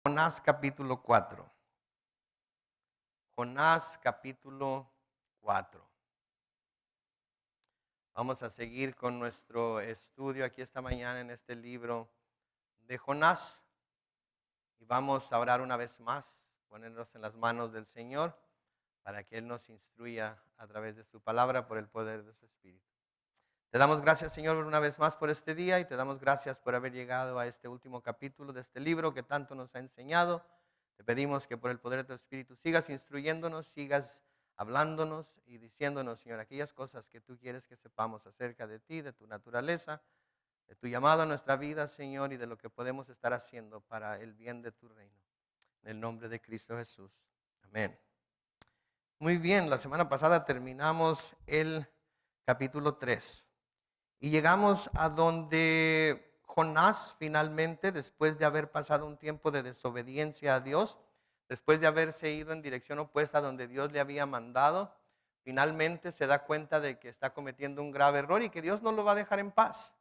Jonás capítulo 4. Jonás capítulo 4. Vamos a seguir con nuestro estudio aquí esta mañana en este libro de Jonás. Y vamos a orar una vez más, ponernos en las manos del Señor para que Él nos instruya a través de su palabra por el poder de su Espíritu. Te damos gracias, Señor, una vez más por este día y te damos gracias por haber llegado a este último capítulo de este libro que tanto nos ha enseñado. Te pedimos que por el poder de tu Espíritu sigas instruyéndonos, sigas hablándonos y diciéndonos, Señor, aquellas cosas que tú quieres que sepamos acerca de ti, de tu naturaleza, de tu llamado a nuestra vida, Señor, y de lo que podemos estar haciendo para el bien de tu reino. En el nombre de Cristo Jesús. Amén. Muy bien, la semana pasada terminamos el capítulo 3. Y llegamos a donde Jonás finalmente, después de haber pasado un tiempo de desobediencia a Dios, después de haberse ido en dirección opuesta a donde Dios le había mandado, finalmente se da cuenta de que está cometiendo un grave error y que Dios no lo va a dejar en paz.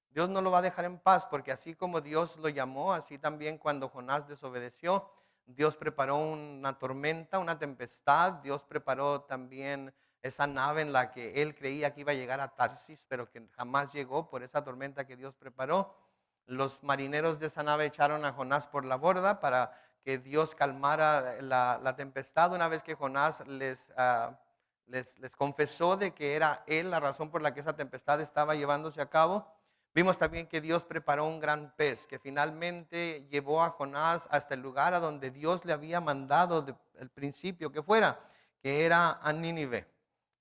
Dios no lo va a dejar en paz porque así como Dios lo llamó, así también cuando Jonás desobedeció, Dios preparó una tormenta, una tempestad. Dios preparó también esa nave en la que él creía que iba a llegar a Tarsis, pero que jamás llegó por esa tormenta que Dios preparó. Los marineros de esa nave echaron a Jonás por la borda para que Dios calmara la tempestad. Una vez que Jonás les confesó de que era él la razón por la que esa tempestad estaba llevándose a cabo, vimos también que Dios preparó un gran pez que finalmente llevó a Jonás hasta el lugar a donde Dios le había mandado desde el principio que fuera, que era a Nínive.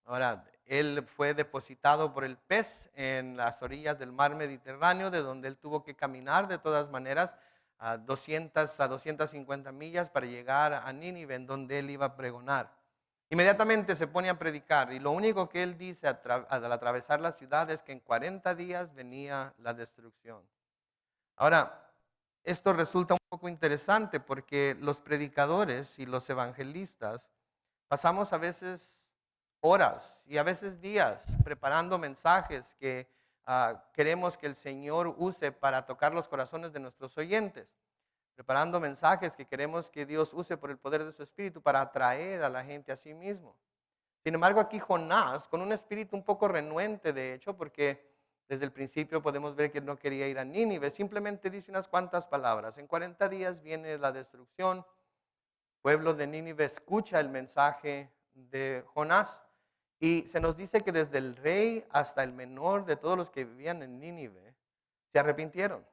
Ahora, él fue depositado por el pez en las orillas del mar Mediterráneo, de donde él tuvo que caminar de todas maneras a 250 millas para llegar a Nínive, en donde él iba a pregonar. Inmediatamente se pone a predicar y lo único que él dice al atravesar la ciudad es que en 40 días venía la destrucción. Ahora, esto resulta un poco interesante porque los predicadores y los evangelistas pasamos a veces horas y a veces días preparando mensajes que queremos que el Señor use para tocar los corazones de nuestros oyentes, preparando mensajes que queremos que Dios use por el poder de su Espíritu para atraer a la gente a sí mismo. Sin embargo, aquí Jonás, con un espíritu un poco renuente, de hecho, porque desde el principio podemos ver que no quería ir a Nínive, simplemente dice unas cuantas palabras. En 40 días viene la destrucción. El pueblo de Nínive escucha el mensaje de Jonás y se nos dice que desde el rey hasta el menor de todos los que vivían en Nínive se arrepintieron.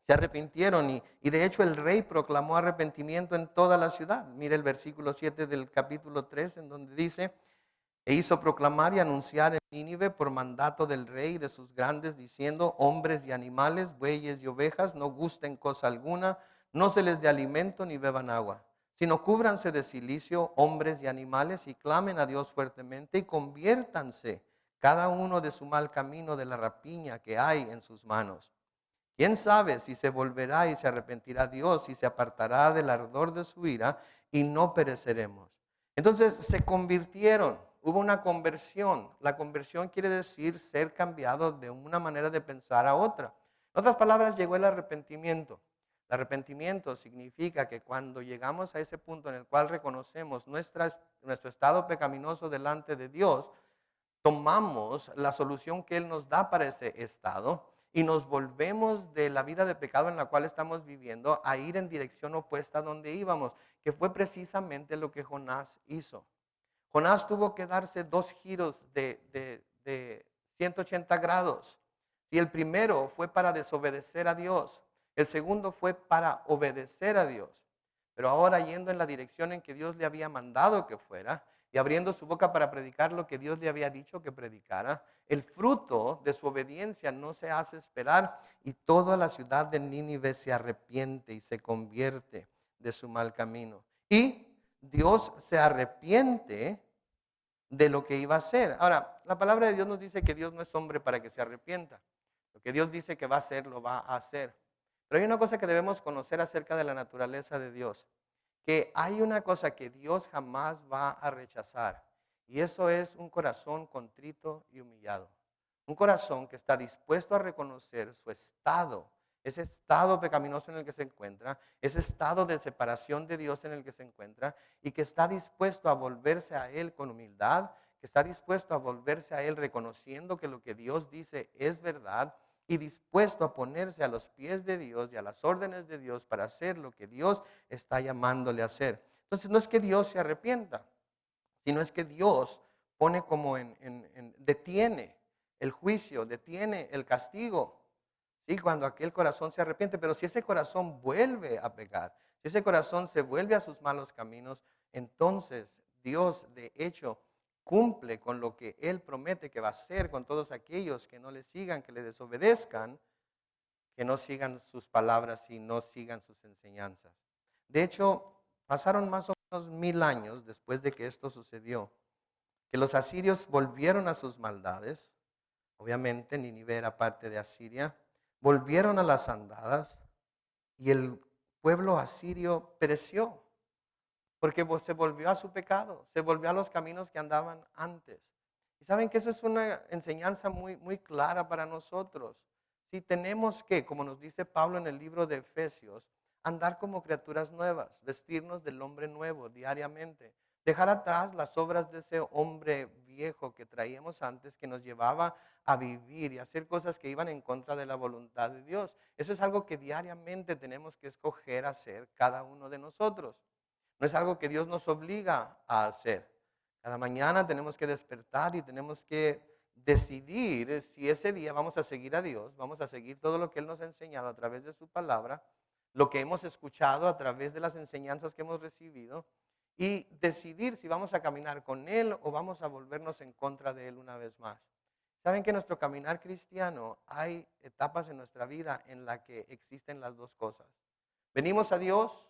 Se arrepintieron y de hecho el rey proclamó arrepentimiento en toda la ciudad. Mire el versículo 7 del capítulo 3 en donde dice: e hizo proclamar y anunciar en Nínive por mandato del rey y de sus grandes, diciendo: hombres y animales, bueyes y ovejas, no gusten cosa alguna, no se les dé alimento ni beban agua, sino cúbranse de cilicio hombres y animales y clamen a Dios fuertemente y conviértanse cada uno de su mal camino, de la rapiña que hay en sus manos. ¿Quién sabe si se volverá y se arrepentirá Dios y se apartará del ardor de su ira y no pereceremos? Entonces se convirtieron, hubo una conversión. La conversión quiere decir ser cambiado de una manera de pensar a otra. En otras palabras, llegó el arrepentimiento. El arrepentimiento significa que cuando llegamos a ese punto en el cual reconocemos nuestro estado pecaminoso delante de Dios, tomamos la solución que Él nos da para ese estado y nos volvemos de la vida de pecado en la cual estamos viviendo a ir en dirección opuesta a donde íbamos, que fue precisamente lo que Jonás hizo. Jonás tuvo que darse dos giros de 180 grados. Y el primero fue para desobedecer a Dios. El segundo fue para obedecer a Dios. Pero ahora yendo en la dirección en que Dios le había mandado que fuera y abriendo su boca para predicar lo que Dios le había dicho que predicara, el fruto de su obediencia no se hace esperar y toda la ciudad de Nínive se arrepiente y se convierte de su mal camino. Y Dios se arrepiente de lo que iba a hacer. Ahora, la palabra de Dios nos dice que Dios no es hombre para que se arrepienta. Lo que Dios dice que va a hacer, lo va a hacer. Pero hay una cosa que debemos conocer acerca de la naturaleza de Dios, que hay una cosa que Dios jamás va a rechazar, y eso es un corazón contrito y humillado. Un corazón que está dispuesto a reconocer su estado ese estado pecaminoso en el que se encuentra, ese estado de separación de Dios en el que se encuentra y que está dispuesto a volverse a Él con humildad, que está dispuesto a volverse a Él reconociendo que lo que Dios dice es verdad y dispuesto a ponerse a los pies de Dios y a las órdenes de Dios para hacer lo que Dios está llamándole a hacer. Entonces no es que Dios se arrepienta, sino es que Dios pone como detiene el juicio, detiene el castigo. ¿Sí? Cuando aquel corazón se arrepiente, pero si ese corazón vuelve a pecar, si ese corazón se vuelve a sus malos caminos, entonces Dios de hecho cumple con lo que Él promete que va a hacer con todos aquellos que no le sigan, que le desobedezcan, que no sigan sus palabras y no sigan sus enseñanzas. De hecho, pasaron más o menos 1000 años después de que esto sucedió, que los asirios volvieron a sus maldades. Obviamente Nínive era parte de Asiria. Volvieron a las andadas y el pueblo asirio pereció porque se volvió a su pecado, se volvió a los caminos que andaban antes. Y saben que eso es una enseñanza muy, muy clara para nosotros. Si tenemos que, como nos dice Pablo en el libro de Efesios, andar como criaturas nuevas, vestirnos del hombre nuevo diariamente, dejar atrás las obras de ese hombre viejo que traíamos antes, que nos llevaba a vivir y hacer cosas que iban en contra de la voluntad de Dios. Eso es algo que diariamente tenemos que escoger hacer cada uno de nosotros. No es algo que Dios nos obliga a hacer. Cada mañana tenemos que despertar y tenemos que decidir si ese día vamos a seguir a Dios, vamos a seguir todo lo que Él nos ha enseñado a través de su palabra, lo que hemos escuchado a través de las enseñanzas que hemos recibido y decidir si vamos a caminar con Él o vamos a volvernos en contra de Él una vez más. Saben que en nuestro caminar cristiano hay etapas en nuestra vida en la que existen las dos cosas. Venimos a Dios.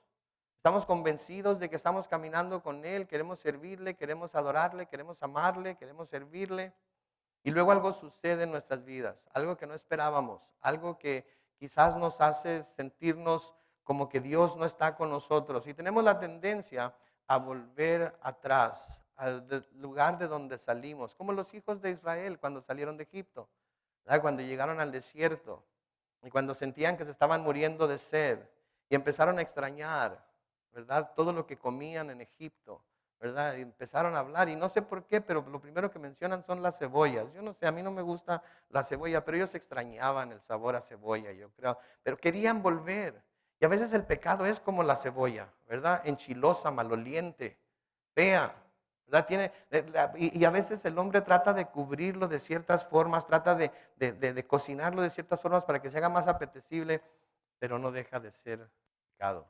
Estamos convencidos de que estamos caminando con Él, queremos servirle, queremos adorarle, queremos amarle, queremos servirle. Y luego algo sucede en nuestras vidas, algo que no esperábamos, algo que quizás nos hace sentirnos como que Dios no está con nosotros. Y tenemos la tendencia a volver atrás, al lugar de donde salimos, como los hijos de Israel cuando salieron de Egipto, ¿verdad? Cuando llegaron al desierto y cuando sentían que se estaban muriendo de sed y empezaron a extrañar, ¿verdad? Todo lo que comían en Egipto, ¿verdad? Y empezaron a hablar y no sé por qué, pero lo primero que mencionan son las cebollas. Yo no sé, a mí no me gusta la cebolla, pero ellos extrañaban el sabor a cebolla, yo creo, pero querían volver. Y a veces el pecado es como la cebolla, ¿verdad? Enchilosa, maloliente, fea, ¿verdad? Y a veces el hombre trata de cubrirlo de ciertas formas, trata de cocinarlo de ciertas formas para que se haga más apetecible, pero no deja de ser pecado.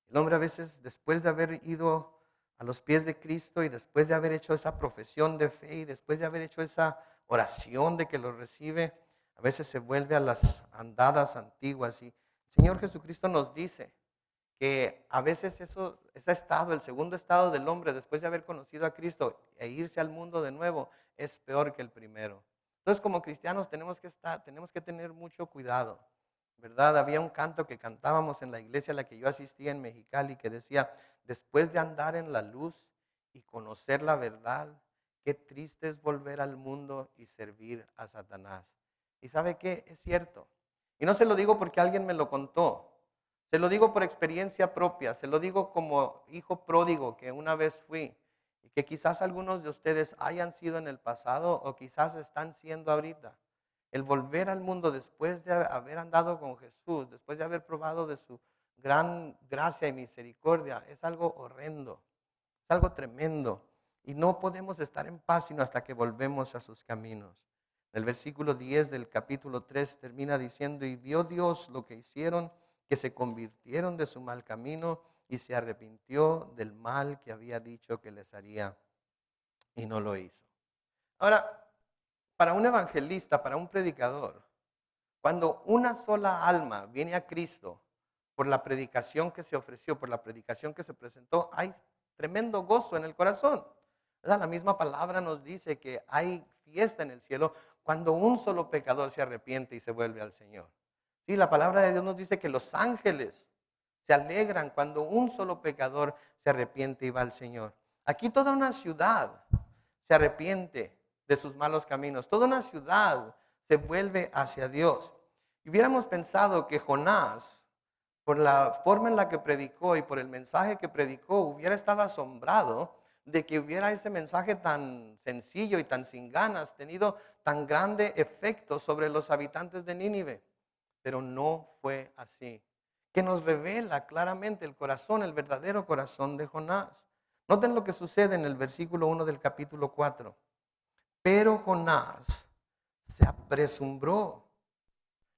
El hombre a veces, después de haber ido a los pies de Cristo y después de haber hecho esa profesión de fe y después de haber hecho esa oración de que lo recibe, a veces se vuelve a las andadas antiguas. Y el Señor Jesucristo nos dice que a veces ese estado, el segundo estado del hombre, después de haber conocido a Cristo e irse al mundo de nuevo, es peor que el primero. Entonces, como cristianos tenemos que tener mucho cuidado, ¿verdad? Había un canto que cantábamos en la iglesia a la que yo asistía en Mexicali que decía: después de andar en la luz y conocer la verdad, qué triste es volver al mundo y servir a Satanás. ¿Y sabe qué? Es cierto. Y no se lo digo porque alguien me lo contó. Se lo digo por experiencia propia, se lo digo como hijo pródigo que una vez fui y que quizás algunos de ustedes hayan sido en el pasado o quizás están siendo ahorita. El volver al mundo después de haber andado con Jesús, después de haber probado de su gran gracia y misericordia, es algo horrendo, es algo tremendo. Y no podemos estar en paz sino hasta que volvemos a sus caminos. El versículo 10 del capítulo 3 termina diciendo: y vio Dios lo que hicieron, que se convirtieron de su mal camino y se arrepintió del mal que había dicho que les haría y no lo hizo. Ahora, para un evangelista, para un predicador, cuando una sola alma viene a Cristo por la predicación que se ofreció, por la predicación que se presentó, hay tremendo gozo en el corazón, ¿verdad? La misma palabra nos dice que hay fiesta en el cielo cuando un solo pecador se arrepiente y se vuelve al Señor. Sí, la palabra de Dios nos dice que los ángeles se alegran cuando un solo pecador se arrepiente y va al Señor. Aquí toda una ciudad se arrepiente de sus malos caminos. Toda una ciudad se vuelve hacia Dios. Y hubiéramos pensado que Jonás, por la forma en la que predicó y por el mensaje que predicó, hubiera estado asombrado de que hubiera ese mensaje tan sencillo y tan sin ganas, tenido tan grande efecto sobre los habitantes de Nínive. Pero no fue así. Que nos revela claramente el corazón, el verdadero corazón de Jonás. Noten lo que sucede en el versículo 1 del capítulo 4. Pero Jonás se apresuró,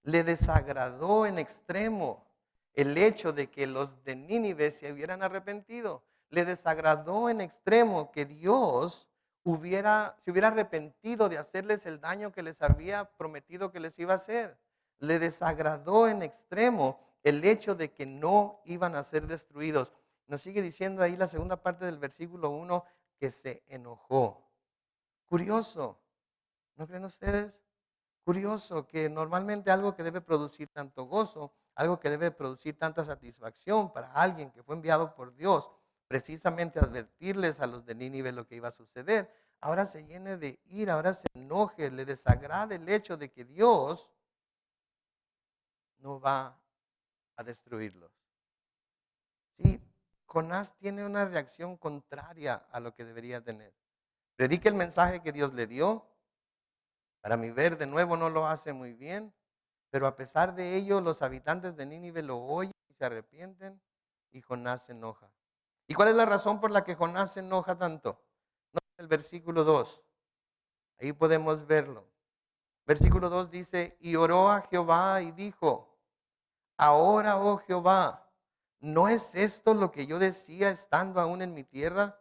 le desagradó en extremo el hecho de que los de Nínive se hubieran arrepentido. Le desagradó en extremo que Dios se hubiera arrepentido de hacerles el daño que les había prometido que les iba a hacer. Le desagradó en extremo el hecho de que no iban a ser destruidos. Nos sigue diciendo ahí la segunda parte del versículo 1 que se enojó. Curioso, ¿no creen ustedes? Curioso que normalmente algo que debe producir tanto gozo, algo que debe producir tanta satisfacción para alguien que fue enviado por Dios, precisamente advertirles a los de Nínive lo que iba a suceder, ahora se llene de ira, ahora se enoje, le desagrade el hecho de que Dios no va a destruirlos. Sí, Jonás tiene una reacción contraria a lo que debería tener. Predica el mensaje que Dios le dio. Para mi ver, de nuevo no lo hace muy bien, pero a pesar de ello, los habitantes de Nínive lo oyen y se arrepienten y Jonás se enoja. ¿Y cuál es la razón por la que Jonás se enoja tanto? No, el versículo 2, ahí podemos verlo. Versículo 2 dice, y oró a Jehová y dijo, ahora, oh Jehová, ¿no es esto lo que yo decía estando aún en mi tierra?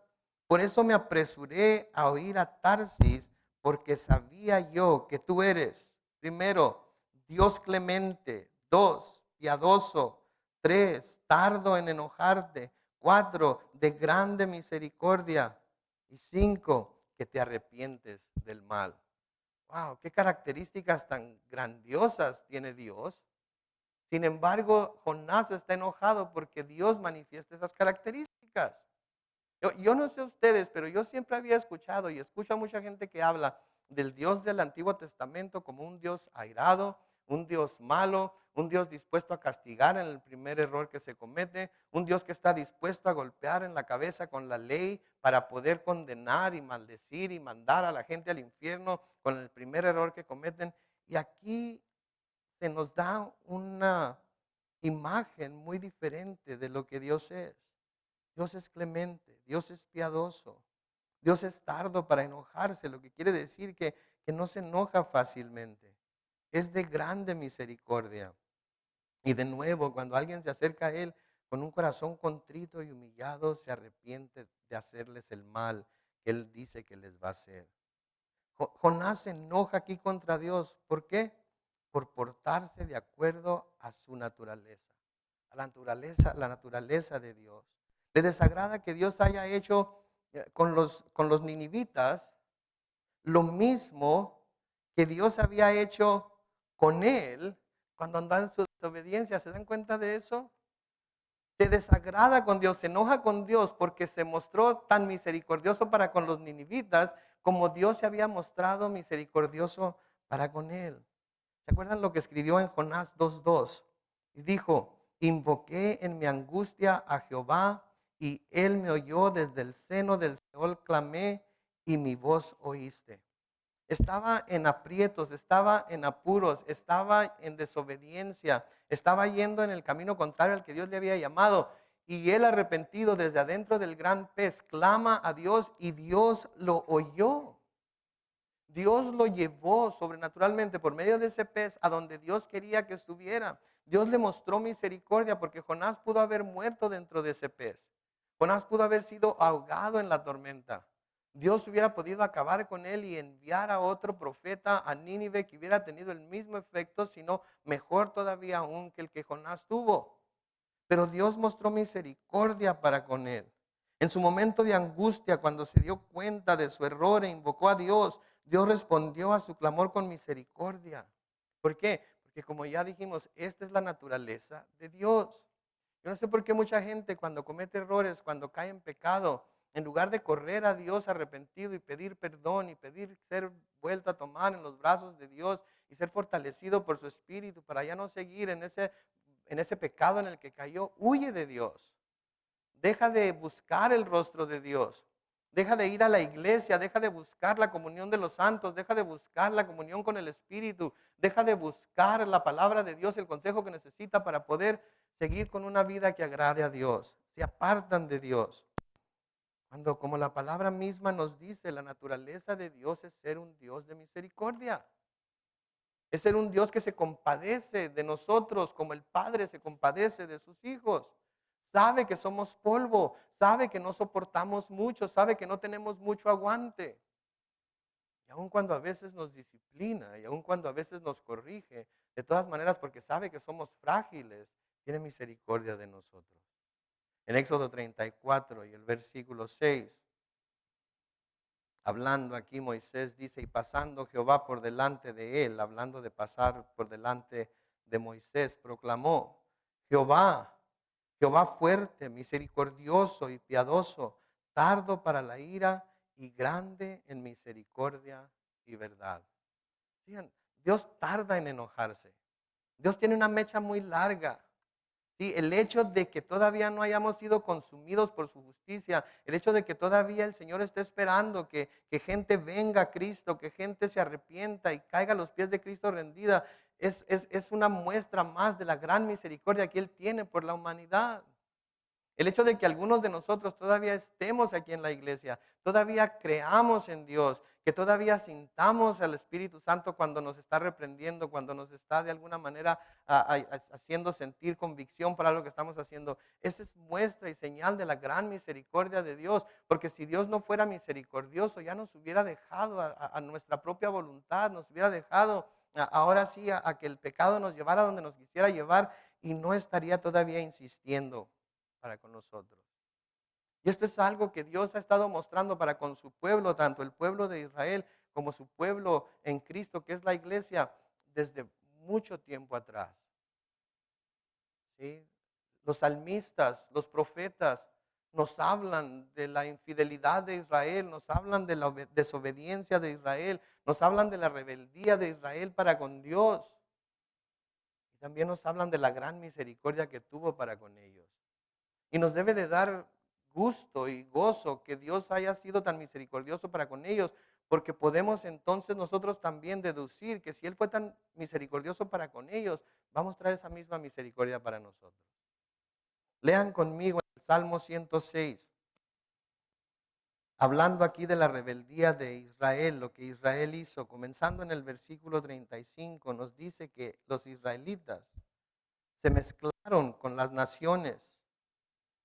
Por eso me apresuré a oír a Tarsis, porque sabía yo que tú eres, primero, Dios clemente, 2, piadoso, 3, tardo en enojarte, 4, de grande misericordia, y 5, que te arrepientes del mal. Wow, qué características tan grandiosas tiene Dios. Sin embargo, Jonás está enojado porque Dios manifiesta esas características. Yo no sé ustedes, pero yo siempre había escuchado y escucho a mucha gente que habla del Dios del Antiguo Testamento como un Dios airado, un Dios malo, un Dios dispuesto a castigar en el primer error que se comete, un Dios que está dispuesto a golpear en la cabeza con la ley para poder condenar y maldecir y mandar a la gente al infierno con el primer error que cometen. Y aquí se nos da una imagen muy diferente de lo que Dios es. Dios es clemente, Dios es piadoso, Dios es tardo para enojarse, lo que quiere decir que no se enoja fácilmente. Es de grande misericordia. Y de nuevo, cuando alguien se acerca a Él con un corazón contrito y humillado, se arrepiente de hacerles el mal que Él dice que les va a hacer. Jonás se enoja aquí contra Dios. ¿Por qué? Por portarse de acuerdo a su naturaleza, la naturaleza de Dios. Le desagrada que Dios haya hecho con los ninivitas lo mismo que Dios había hecho con él cuando andaba en su desobediencia. ¿Se dan cuenta de eso? Se desagrada con Dios, se enoja con Dios porque se mostró tan misericordioso para con los ninivitas como Dios se había mostrado misericordioso para con él. ¿Se acuerdan lo que escribió en Jonás 2:2? Y dijo, invoqué en mi angustia a Jehová y él me oyó desde el seno del Seol, clamé y mi voz oíste. Estaba en aprietos, estaba en apuros, estaba en desobediencia, estaba yendo en el camino contrario al que Dios le había llamado. Y él arrepentido desde adentro del gran pez clama a Dios y Dios lo oyó. Dios lo llevó sobrenaturalmente por medio de ese pez a donde Dios quería que estuviera. Dios le mostró misericordia porque Jonás pudo haber muerto dentro de ese pez. Jonás pudo haber sido ahogado en la tormenta. Dios hubiera podido acabar con él y enviar a otro profeta a Nínive que hubiera tenido el mismo efecto, sino mejor todavía aún que el que Jonás tuvo. Pero Dios mostró misericordia para con él. En su momento de angustia, cuando se dio cuenta de su error e invocó a Dios, Dios respondió a su clamor con misericordia. ¿Por qué? Porque como ya dijimos, esta es la naturaleza de Dios. Yo no sé por qué mucha gente cuando comete errores, cuando cae en pecado, en lugar de correr a Dios arrepentido y pedir perdón y pedir ser vuelto a tomar en los brazos de Dios y ser fortalecido por su espíritu para ya no seguir en ese pecado en el que cayó. Huye de Dios. Deja de buscar el rostro de Dios. Deja de ir a la iglesia, deja de buscar la comunión de los santos, deja de buscar la comunión con el Espíritu, deja de buscar la palabra de Dios, el consejo que necesita para poder seguir con una vida que agrade a Dios. Se apartan de Dios. Cuando, como la palabra misma nos dice, la naturaleza de Dios es ser un Dios de misericordia. Es ser un Dios que se compadece de nosotros como el Padre se compadece de sus hijos. Sabe que somos polvo, sabe que no soportamos mucho, sabe que no tenemos mucho aguante. Y aun cuando a veces nos disciplina y aun cuando a veces nos corrige, de todas maneras porque sabe que somos frágiles, tiene misericordia de nosotros. En Éxodo 34 y el versículo 6, hablando aquí Moisés dice, y pasando Jehová por delante de él, hablando de pasar por delante de Moisés, proclamó, Jehová, Jehová fuerte, misericordioso y piadoso, tardo para la ira y grande en misericordia y verdad. Fíjense, Dios tarda en enojarse. Dios tiene una mecha muy larga. Sí, el hecho de que todavía no hayamos sido consumidos por su justicia, el hecho de que todavía el Señor esté esperando que gente venga a Cristo, que gente se arrepienta y caiga a los pies de Cristo rendida, es una muestra más de la gran misericordia que Él tiene por la humanidad. El hecho de que algunos de nosotros todavía estemos aquí en la iglesia, todavía creamos en Dios, que todavía sintamos al Espíritu Santo cuando nos está reprendiendo, cuando nos está de alguna manera haciendo sentir convicción para lo que estamos haciendo. Esa es muestra y señal de la gran misericordia de Dios, porque si Dios no fuera misericordioso, ya nos hubiera dejado a nuestra propia voluntad, nos hubiera dejado ahora sí a que el pecado nos llevara donde nos quisiera llevar y no estaría todavía insistiendo para con nosotros. Y esto es algo que Dios ha estado mostrando para con su pueblo, tanto el pueblo de Israel como su pueblo en Cristo, que es la iglesia, desde mucho tiempo atrás. ¿Sí? Los salmistas, los profetas, nos hablan de la infidelidad de Israel, nos hablan de la desobediencia de Israel, nos hablan de la rebeldía de Israel para con Dios. Y también nos hablan de la gran misericordia que tuvo para con ellos. Y nos debe de dar gusto y gozo que Dios haya sido tan misericordioso para con ellos, porque podemos entonces nosotros también deducir que si Él fue tan misericordioso para con ellos, va a mostrar esa misma misericordia para nosotros. Lean conmigo el Salmo 106, hablando aquí de la rebeldía de Israel, lo que Israel hizo, comenzando en el versículo 35, nos dice que los israelitas se mezclaron con las naciones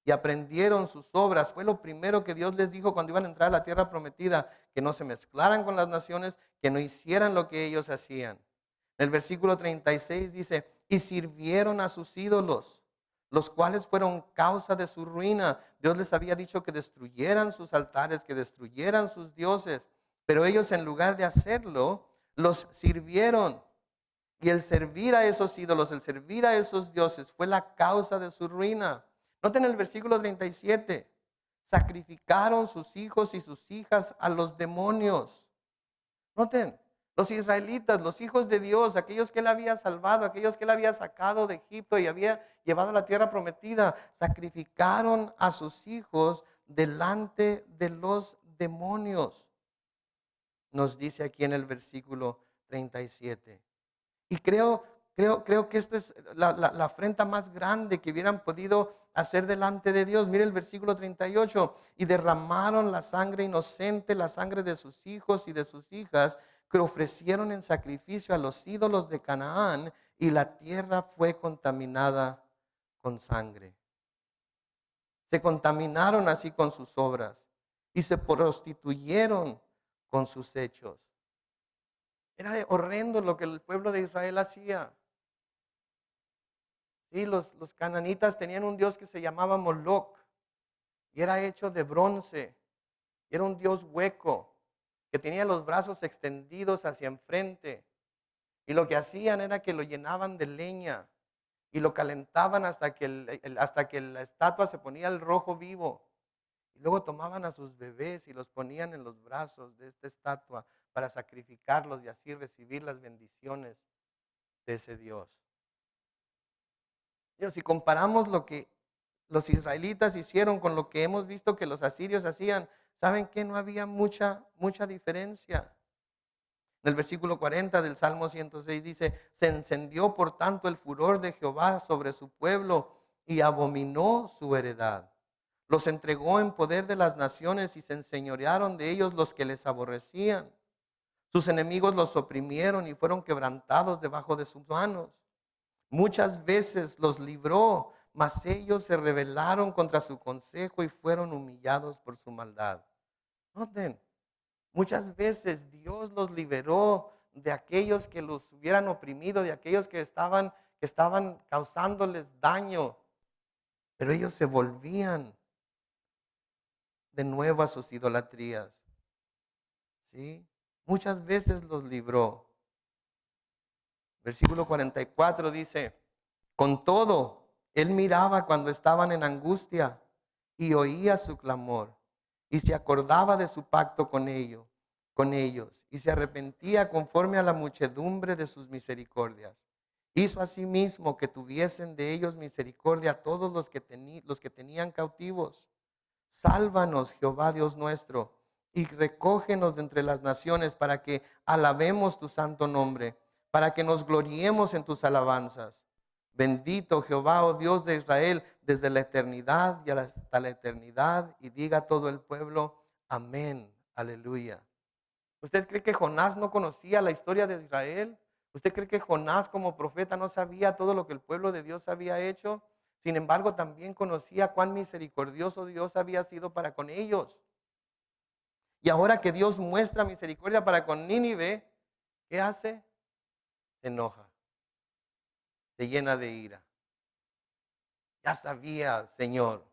y aprendieron sus obras. Fue lo primero que Dios les dijo cuando iban a entrar a la tierra prometida, que no se mezclaran con las naciones, que no hicieran lo que ellos hacían. En el versículo 36 dice, y sirvieron a sus ídolos, los cuales fueron causa de su ruina. Dios les había dicho que destruyeran sus altares, que destruyeran sus dioses, pero ellos en lugar de hacerlo, los sirvieron. Y el servir a esos ídolos, el servir a esos dioses fue la causa de su ruina. Noten el versículo 37. Sacrificaron sus hijos y sus hijas a los demonios. Noten, los israelitas, los hijos de Dios, aquellos que Él había salvado, aquellos que Él había sacado de Egipto y había llevado a la tierra prometida, sacrificaron a sus hijos delante de los demonios. Nos dice aquí en el versículo 37. Y creo que esta es la afrenta más grande que hubieran podido hacer delante de Dios. Mire el versículo 38. Y derramaron la sangre inocente, la sangre de sus hijos y de sus hijas, que ofrecieron en sacrificio a los ídolos de Canaán, y la tierra fue contaminada con sangre. Se contaminaron así con sus obras y se prostituyeron con sus hechos. Era horrendo lo que el pueblo de Israel hacía. Sí, los cananitas tenían un dios que se llamaba Moloc y era hecho de bronce. Y era un dios hueco que tenía los brazos extendidos hacia enfrente. Y lo que hacían era que lo llenaban de leña y lo calentaban hasta que la estatua se ponía al rojo vivo. Y luego tomaban a sus bebés y los ponían en los brazos de esta estatua para sacrificarlos y así recibir las bendiciones de ese Dios. Si comparamos lo que los israelitas hicieron con lo que hemos visto que los asirios hacían, ¿saben que no había mucha diferencia? En el versículo 40 del Salmo 106 dice, se encendió por tanto el furor de Jehová sobre su pueblo y abominó su heredad. Los entregó en poder de las naciones y se enseñorearon de ellos los que les aborrecían. Sus enemigos los oprimieron y fueron quebrantados debajo de sus manos. Muchas veces los libró, mas ellos se rebelaron contra su consejo y fueron humillados por su maldad. Noten, muchas veces Dios los liberó de aquellos que los hubieran oprimido, de aquellos que estaban causándoles daño, pero ellos se volvían de nuevo a sus idolatrías. ¿Sí? Muchas veces los libró. Versículo 44 dice, con todo, él miraba cuando estaban en angustia y oía su clamor y se acordaba de su pacto con ellos y se arrepentía conforme a la muchedumbre de sus misericordias. Hizo asimismo que tuviesen de ellos misericordia a todos los que tenían cautivos. Sálvanos, Jehová Dios nuestro, y recógenos de entre las naciones para que alabemos tu santo nombre, para que nos gloriemos en tus alabanzas. Bendito Jehová, oh Dios de Israel, desde la eternidad y hasta la eternidad. Y diga todo el pueblo, amén, aleluya. ¿Usted cree que Jonás no conocía la historia de Israel? ¿Usted cree que Jonás como profeta no sabía todo lo que el pueblo de Dios había hecho? Sin embargo, también conocía cuán misericordioso Dios había sido para con ellos. Y ahora que Dios muestra misericordia para con Nínive, ¿qué hace? Se enoja, se llena de ira. Ya sabía, Señor,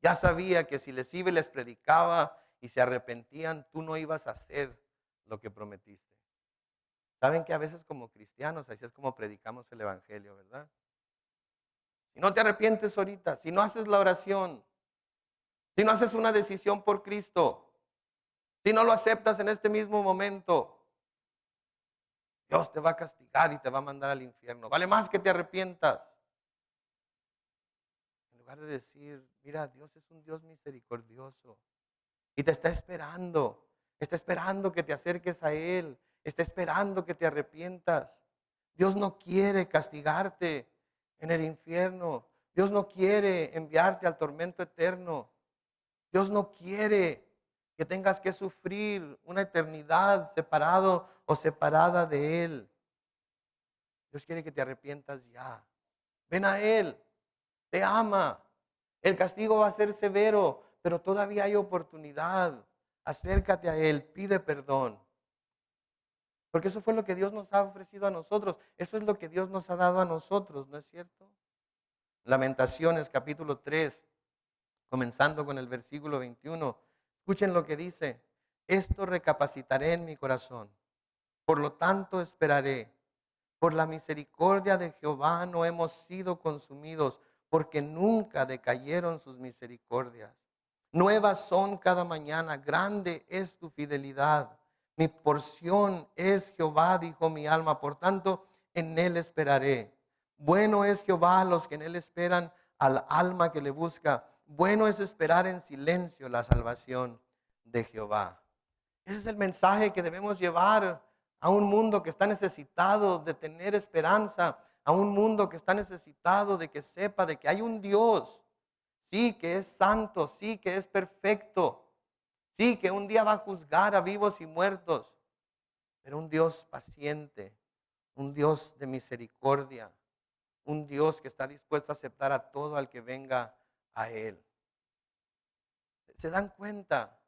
ya sabía que si les iba y les predicaba y se arrepentían, tú no ibas a hacer lo que prometiste. Saben que a veces como cristianos, así es como predicamos el evangelio, ¿verdad? Si no te arrepientes ahorita, si no haces la oración, si no haces una decisión por Cristo, si no lo aceptas en este mismo momento, Dios te va a castigar y te va a mandar al infierno. Vale más que te arrepientas. En lugar de decir, mira, Dios es un Dios misericordioso y te está esperando que te acerques a Él, está esperando que te arrepientas. Dios no quiere castigarte en el infierno. Dios no quiere enviarte al tormento eterno. Dios no quiere que tengas que sufrir una eternidad separado o separada de Él. Dios quiere que te arrepientas ya. Ven a Él, te ama. El castigo va a ser severo, pero todavía hay oportunidad. Acércate a Él, pide perdón. Porque eso fue lo que Dios nos ha ofrecido a nosotros. Eso es lo que Dios nos ha dado a nosotros, ¿no es cierto? Lamentaciones capítulo 3, comenzando con el versículo 21. Escuchen lo que dice. Esto recapacitaré en mi corazón. Por lo tanto esperaré. Por la misericordia de Jehová no hemos sido consumidos, porque nunca decayeron sus misericordias. Nuevas son cada mañana, grande es tu fidelidad. Mi porción es Jehová, dijo mi alma, por tanto en él esperaré. Bueno es Jehová a los que en él esperan, al alma que le busca. Bueno es esperar en silencio la salvación de Jehová. Ese es el mensaje que debemos llevar a un mundo que está necesitado de tener esperanza, a un mundo que está necesitado de que sepa de que hay un Dios, sí, que es santo, sí, que es perfecto, sí, que un día va a juzgar a vivos y muertos, pero un Dios paciente, un Dios de misericordia, un Dios que está dispuesto a aceptar a todo al que venga a Él. ¿Se dan cuenta?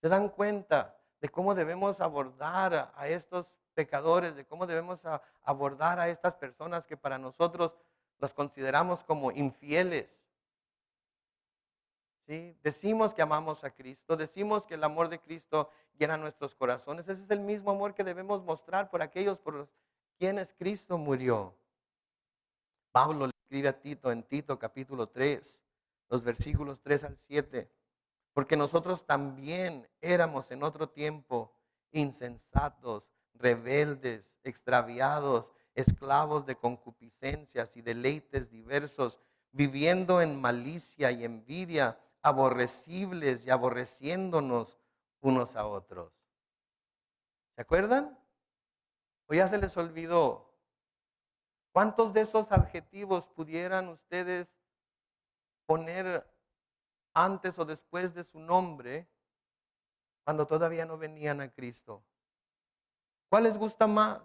¿Se dan cuenta de cómo debemos abordar a estos pecadores, de cómo debemos abordar a estas personas que para nosotros los consideramos como infieles? ¿Sí? Decimos que amamos a Cristo, decimos que el amor de Cristo llena nuestros corazones. Ese es el mismo amor que debemos mostrar por aquellos por los quienes Cristo murió. Pablo le escribe a Tito en Tito capítulo 3, los versículos 3 al 7. Porque nosotros también éramos en otro tiempo insensatos, rebeldes, extraviados, esclavos de concupiscencias y deleites diversos, viviendo en malicia y envidia, aborrecibles y aborreciéndonos unos a otros. ¿Se acuerdan? ¿O ya se les olvidó? ¿Cuántos de esos adjetivos pudieran ustedes poner antes o después de su nombre cuando todavía no venían a Cristo? ¿Cuál les gusta más?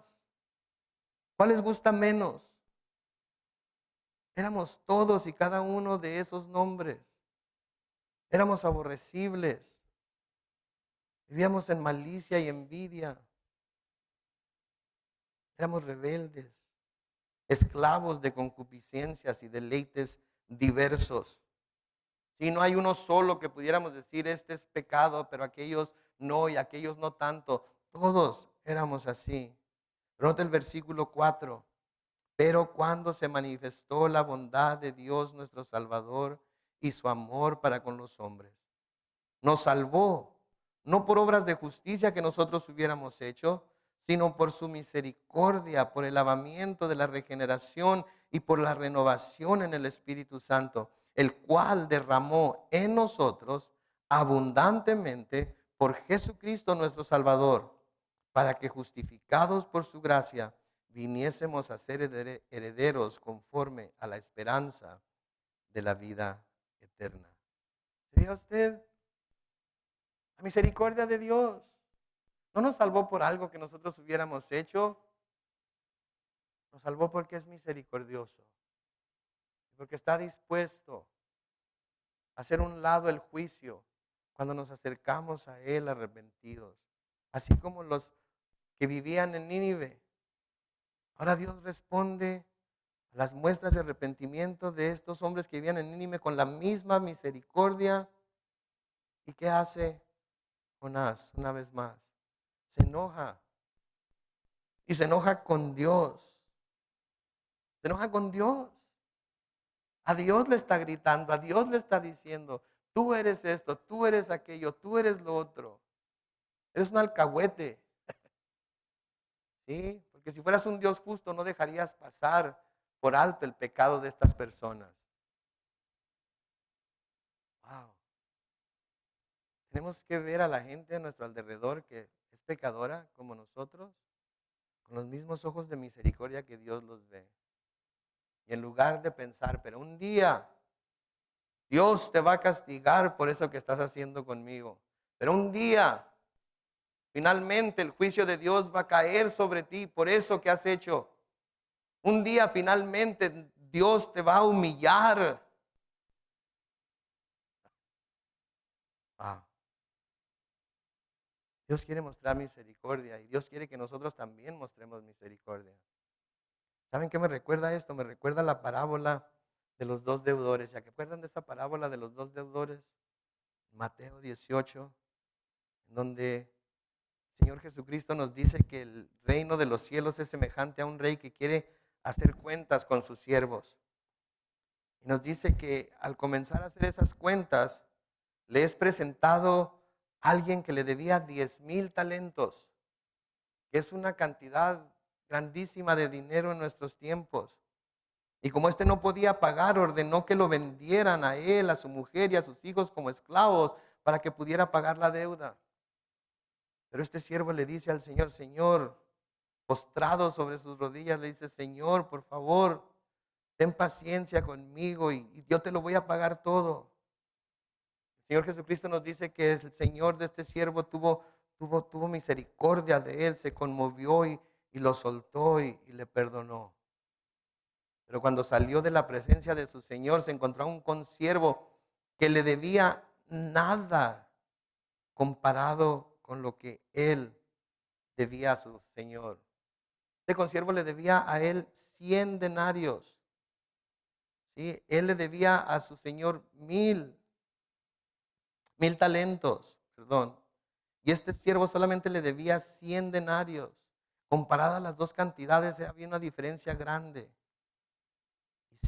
¿Cuál les gusta menos? Éramos todos y cada uno de esos nombres. Éramos aborrecibles. Vivíamos en malicia y envidia. Éramos rebeldes, esclavos de concupiscencias y deleites diversos. Si no hay uno solo que pudiéramos decir, este es pecado, pero aquellos no y aquellos no tanto. Todos éramos así. Nota el versículo 4. Pero cuando se manifestó la bondad de Dios nuestro Salvador y su amor para con los hombres, nos salvó, no por obras de justicia que nosotros hubiéramos hecho, sino por su misericordia, por el lavamiento de la regeneración y por la renovación en el Espíritu Santo, el cual derramó en nosotros abundantemente por Jesucristo nuestro Salvador, para que justificados por su gracia viniésemos a ser herederos conforme a la esperanza de la vida eterna. ¿Sería usted? La misericordia de Dios no nos salvó por algo que nosotros hubiéramos hecho, nos salvó porque es misericordioso, porque está dispuesto a hacer un lado el juicio cuando nos acercamos a Él arrepentidos, así como los que vivían en Nínive. Ahora Dios responde a las muestras de arrepentimiento de estos hombres que vivían en Nínive con la misma misericordia. ¿Y qué hace Jonás una vez más? Se enoja. Y se enoja con Dios. Se enoja con Dios. A Dios le está gritando, a Dios le está diciendo, tú eres esto, tú eres aquello, tú eres lo otro. Eres un alcahuete. ¿Sí? Porque si fueras un Dios justo no dejarías pasar por alto el pecado de estas personas. Wow. Tenemos que ver a la gente a nuestro alrededor que es pecadora como nosotros, con los mismos ojos de misericordia que Dios los ve. Y en lugar de pensar, pero un día Dios te va a castigar por eso que estás haciendo conmigo. Pero un día, finalmente, el juicio de Dios va a caer sobre ti por eso que has hecho. Un día, finalmente, Dios te va a humillar. Ah. Dios quiere mostrar misericordia y Dios quiere que nosotros también mostremos misericordia. ¿Saben qué me recuerda esto? Me recuerda la parábola de los dos deudores. ¿Se acuerdan de esa parábola de los dos deudores? Mateo 18, en donde el Señor Jesucristo nos dice que el reino de los cielos es semejante a un rey que quiere hacer cuentas con sus siervos. Y nos dice que al comenzar a hacer esas cuentas, le es presentado alguien que le debía 10,000 talentos, que es una cantidad grandísima de dinero en nuestros tiempos. Y como éste no podía pagar, ordenó que lo vendieran a él, a su mujer y a sus hijos como esclavos para que pudiera pagar la deuda. Pero este siervo le dice al Señor, Señor, postrado sobre sus rodillas, le dice, Señor, por favor, ten paciencia conmigo y yo te lo voy a pagar todo. El Señor Jesucristo nos dice que el Señor de este siervo tuvo misericordia de él, se conmovió y lo soltó y le perdonó. Pero cuando salió de la presencia de su Señor, se encontró a un consiervo que le debía nada comparado con lo que él debía a su Señor. Este consiervo le debía a él 100 denarios. ¿Sí? Él le debía a su Señor 1,000 talentos, perdón. Y este siervo solamente le debía 100 denarios. Comparadas las dos cantidades, había una diferencia grande.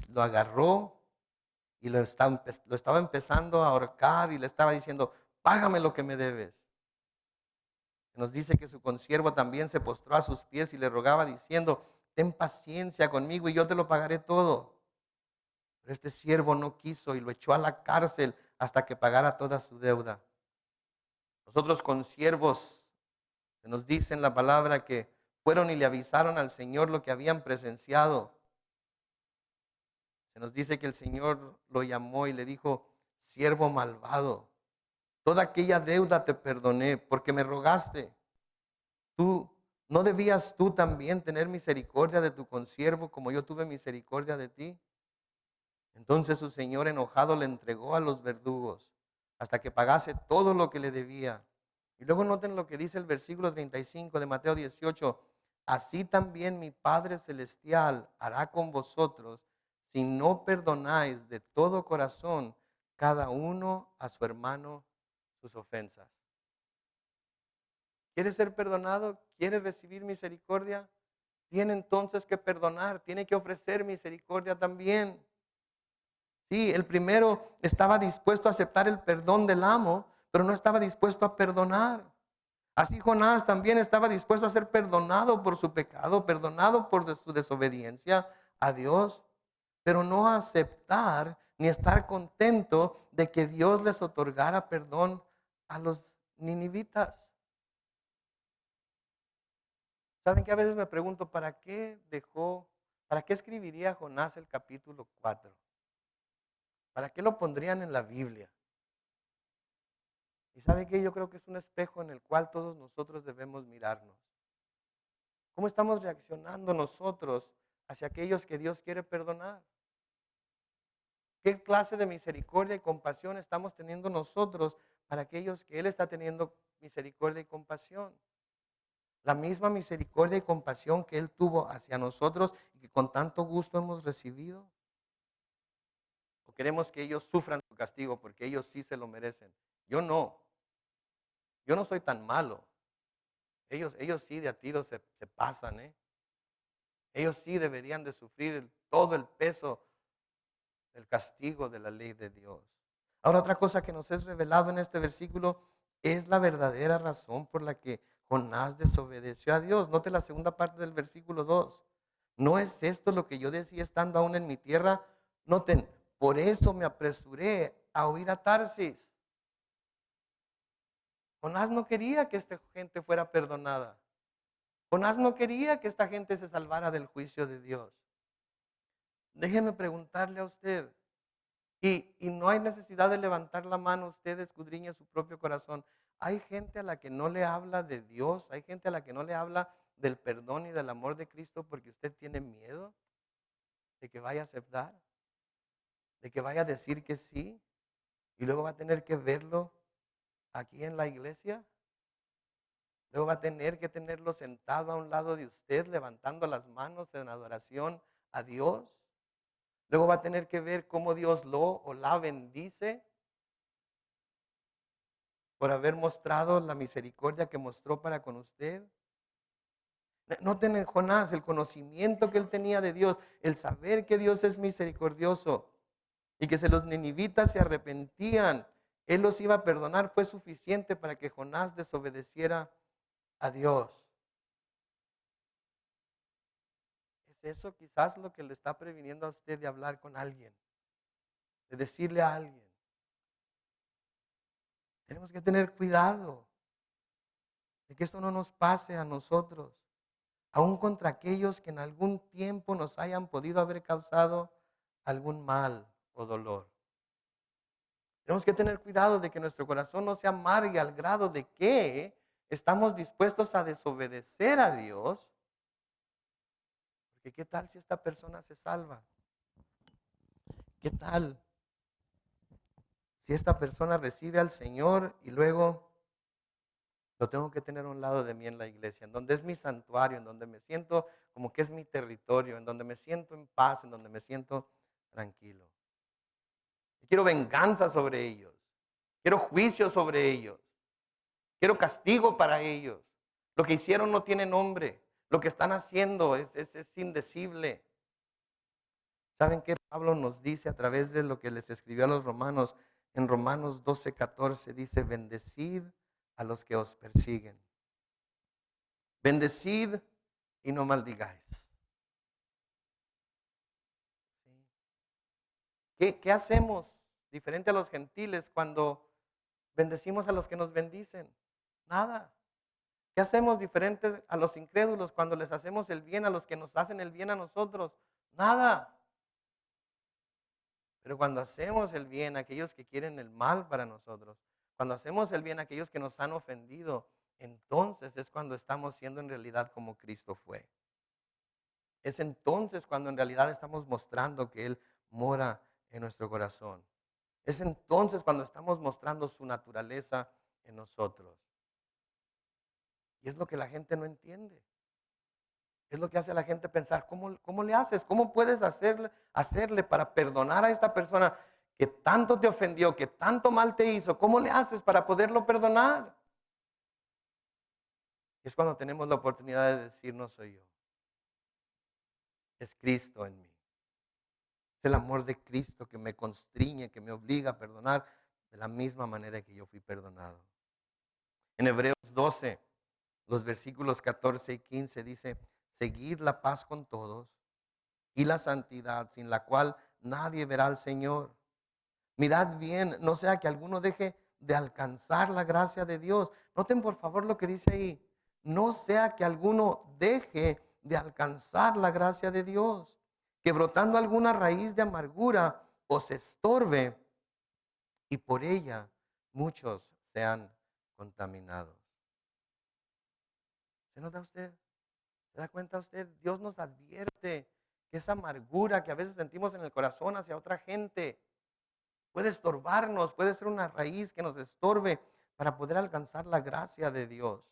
Lo agarró y lo estaba empezando a ahorcar y le estaba diciendo, págame lo que me debes. Nos dice que su consiervo también se postró a sus pies y le rogaba diciendo, ten paciencia conmigo y yo te lo pagaré todo. Pero este siervo no quiso y lo echó a la cárcel hasta que pagara toda su deuda. Nosotros consiervos, se nos dice en la palabra que fueron y le avisaron al Señor lo que habían presenciado. Se nos dice que el Señor lo llamó y le dijo, siervo malvado, toda aquella deuda te perdoné porque me rogaste. ¿No debías tú también tener misericordia de tu consiervo como yo tuve misericordia de ti? Entonces su señor enojado le entregó a los verdugos hasta que pagase todo lo que le debía. Y luego noten lo que dice el versículo 35 de Mateo 18. Así también mi Padre Celestial hará con vosotros si no perdonáis de todo corazón cada uno a su hermano sus ofensas. ¿Quiere ser perdonado? ¿Quiere recibir misericordia? Tiene entonces que perdonar, tiene que ofrecer misericordia también. Sí, el primero estaba dispuesto a aceptar el perdón del amo, pero no estaba dispuesto a perdonar. Así Jonás también estaba dispuesto a ser perdonado por su pecado, perdonado por su desobediencia a Dios, pero no a aceptar ni estar contento de que Dios les otorgara perdón a los ninivitas. ¿Saben que a veces me pregunto, para qué escribiría Jonás el capítulo 4? ¿Para qué lo pondrían en la Biblia? Y ¿saben qué? Yo creo que es un espejo en el cual todos nosotros debemos mirarnos. ¿Cómo estamos reaccionando nosotros hacia aquellos que Dios quiere perdonar? ¿Qué clase de misericordia y compasión estamos teniendo nosotros para aquellos que Él está teniendo misericordia y compasión? La misma misericordia y compasión que Él tuvo hacia nosotros y que con tanto gusto hemos recibido. ¿O queremos que ellos sufran su castigo porque ellos sí se lo merecen? Yo no. Yo no soy tan malo. Ellos sí de a tiro se pasan, ¿eh? Ellos sí deberían de sufrir todo el peso del castigo de la ley de Dios. Ahora, otra cosa que nos es revelado en este versículo es la verdadera razón por la que Jonás desobedeció a Dios. Note la segunda parte del versículo 2. ¿No es esto lo que yo decía estando aún en mi tierra? Noten, por eso me apresuré a huir a Tarsis. Jonás no quería que esta gente fuera perdonada. Jonás no quería que esta gente se salvara del juicio de Dios. Déjeme preguntarle a usted, y no hay necesidad de levantar la mano, usted escudriña su propio corazón. Hay gente a la que no le habla de Dios, hay gente a la que no le habla del perdón y del amor de Cristo porque usted tiene miedo de que vaya a aceptar, de que vaya a decir que sí, y luego va a tener que verlo aquí en la iglesia. Luego va a tener que tenerlo sentado a un lado de usted, levantando las manos en adoración a Dios. Luego va a tener que ver cómo Dios lo o la bendice por haber mostrado la misericordia que mostró para con usted. Noten en Jonás el conocimiento que él tenía de Dios, el saber que Dios es misericordioso y que si los ninivitas se arrepentían, Él los iba a perdonar, fue suficiente para que Jonás desobedeciera a Dios. ¿Es eso quizás lo que le está previniendo a usted de hablar con alguien? De decirle a alguien. Tenemos que tener cuidado de que esto no nos pase a nosotros, aun contra aquellos que en algún tiempo nos hayan podido haber causado algún mal o dolor. Tenemos que tener cuidado de que nuestro corazón no se amargue al grado de que estamos dispuestos a desobedecer a Dios. Porque ¿qué tal si esta persona se salva? ¿Qué tal si esta persona recibe al Señor y luego lo tengo que tener a un lado de mí en la iglesia, en donde es mi santuario, en donde me siento como que es mi territorio, en donde me siento en paz, en donde me siento tranquilo? Y quiero venganza sobre ellos, quiero juicio sobre ellos, quiero castigo para ellos. Lo que hicieron no tiene nombre, lo que están haciendo es indecible. ¿Saben qué? Pablo nos dice a través de lo que les escribió a los romanos, en Romanos 12:14 dice, bendecid a los que os persiguen. Bendecid y no maldigáis. ¿Sí? ¿Qué hacemos diferente a los gentiles cuando bendecimos a los que nos bendicen? Nada. ¿Qué hacemos diferentes a los incrédulos cuando les hacemos el bien a los que nos hacen el bien a nosotros? Nada. Pero cuando hacemos el bien a aquellos que quieren el mal para nosotros, cuando hacemos el bien a aquellos que nos han ofendido, entonces es cuando estamos siendo en realidad como Cristo fue. Es entonces cuando en realidad estamos mostrando que Él mora en nuestro corazón. Es entonces cuando estamos mostrando su naturaleza en nosotros. Y es lo que la gente no entiende. Es lo que hace a la gente pensar, ¿cómo le haces? ¿Cómo puedes hacerle para perdonar a esta persona que tanto te ofendió, que tanto mal te hizo? ¿Cómo le haces para poderlo perdonar? Y es cuando tenemos la oportunidad de decir, no soy yo. Es Cristo en mí. Es el amor de Cristo que me constriñe, que me obliga a perdonar de la misma manera que yo fui perdonado. En Hebreos 12, los versículos 14 y 15 dice, seguid la paz con todos y la santidad, sin la cual nadie verá al Señor. Mirad bien, no sea que alguno deje de alcanzar la gracia de Dios. Noten por favor lo que dice ahí. No sea que alguno deje de alcanzar la gracia de Dios, que brotando alguna raíz de amargura os estorbe y por ella muchos sean contaminados. ¿Se nota usted? ¿Se da cuenta usted? Dios nos advierte que esa amargura que a veces sentimos en el corazón hacia otra gente puede estorbarnos, puede ser una raíz que nos estorbe para poder alcanzar la gracia de Dios.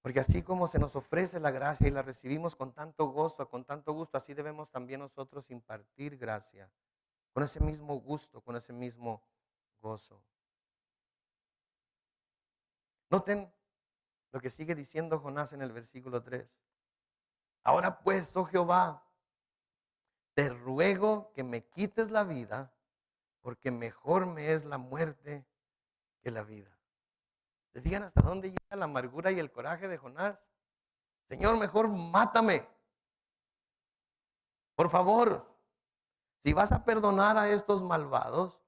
Porque así como se nos ofrece la gracia y la recibimos con tanto gozo, con tanto gusto, así debemos también nosotros impartir gracia, con ese mismo gusto, con ese mismo gozo. Noten lo que sigue diciendo Jonás en el versículo 3. Ahora pues, oh Jehová, te ruego que me quites la vida, porque mejor me es la muerte que la vida. ¿Se fijan hasta dónde llega la amargura y el coraje de Jonás? Señor, mejor mátame. Por favor, si vas a perdonar a estos malvados,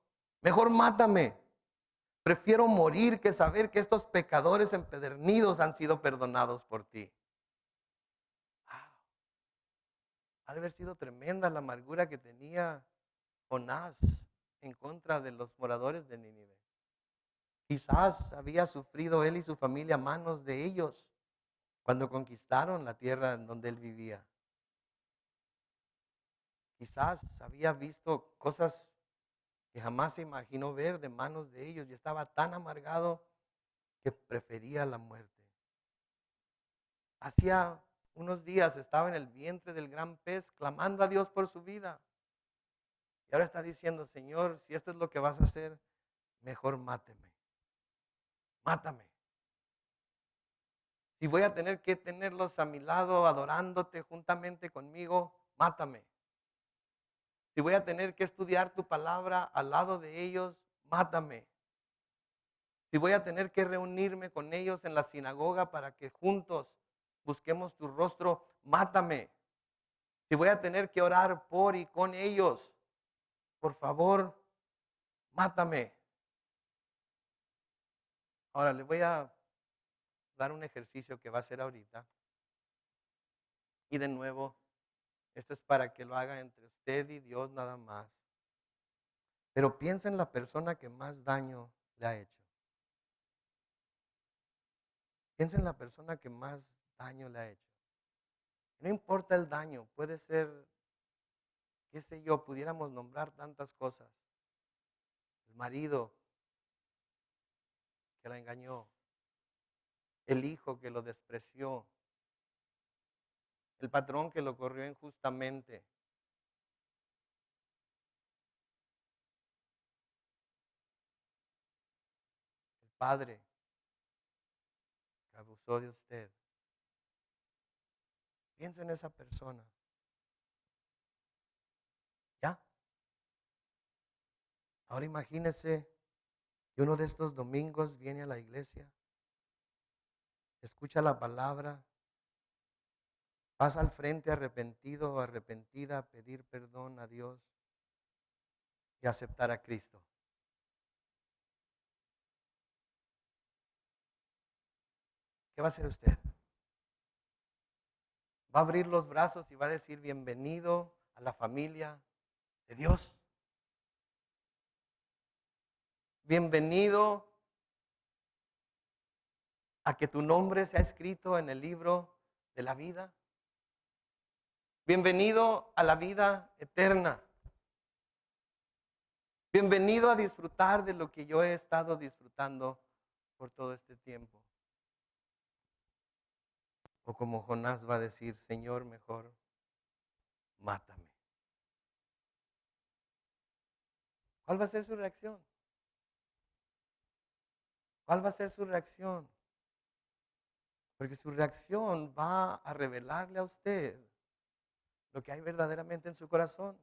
mejor mátame. Prefiero morir que saber que estos pecadores empedernidos han sido perdonados por ti. Wow. Ha de haber sido tremenda la amargura que tenía Jonás en contra de los moradores de Nínive. Quizás había sufrido él y su familia a manos de ellos cuando conquistaron la tierra en donde él vivía. Quizás había visto cosas que jamás se imaginó ver de manos de ellos y estaba tan amargado que prefería la muerte. Hacía unos días estaba en el vientre del gran pez clamando a Dios por su vida. Y ahora está diciendo, Señor, si esto es lo que vas a hacer, mejor máteme. Mátame. Si voy a tener que tenerlos a mi lado adorándote juntamente conmigo, mátame. Si voy a tener que estudiar tu palabra al lado de ellos, mátame. Si voy a tener que reunirme con ellos en la sinagoga para que juntos busquemos tu rostro, mátame. Si voy a tener que orar por y con ellos, por favor, mátame. Ahora le voy a dar un ejercicio que va a hacer ahorita. Y de nuevo, esto es para que lo haga entre usted y Dios nada más. Pero piensa en la persona que más daño le ha hecho. Piensa en la persona que más daño le ha hecho. No importa el daño, puede ser, qué sé yo, pudiéramos nombrar tantas cosas. El marido que la engañó, el hijo que lo despreció, el patrón que lo corrió injustamente, el padre que abusó de usted. Piensa en esa persona. Ahora imagínese que uno de estos domingos viene a la iglesia, escucha la palabra, pasa al frente arrepentido o arrepentida a pedir perdón a Dios y aceptar a Cristo. ¿Qué va a hacer usted? Va a abrir los brazos y va a decir bienvenido a la familia de Dios. Bienvenido a que tu nombre sea escrito en el libro de la vida. Bienvenido a la vida eterna. Bienvenido a disfrutar de lo que yo he estado disfrutando por todo este tiempo. O como Jonás va a decir, Señor, mejor mátame. ¿Cuál va a ser su reacción? ¿Cuál va a ser su reacción? Porque su reacción va a revelarle a usted lo que hay verdaderamente en su corazón.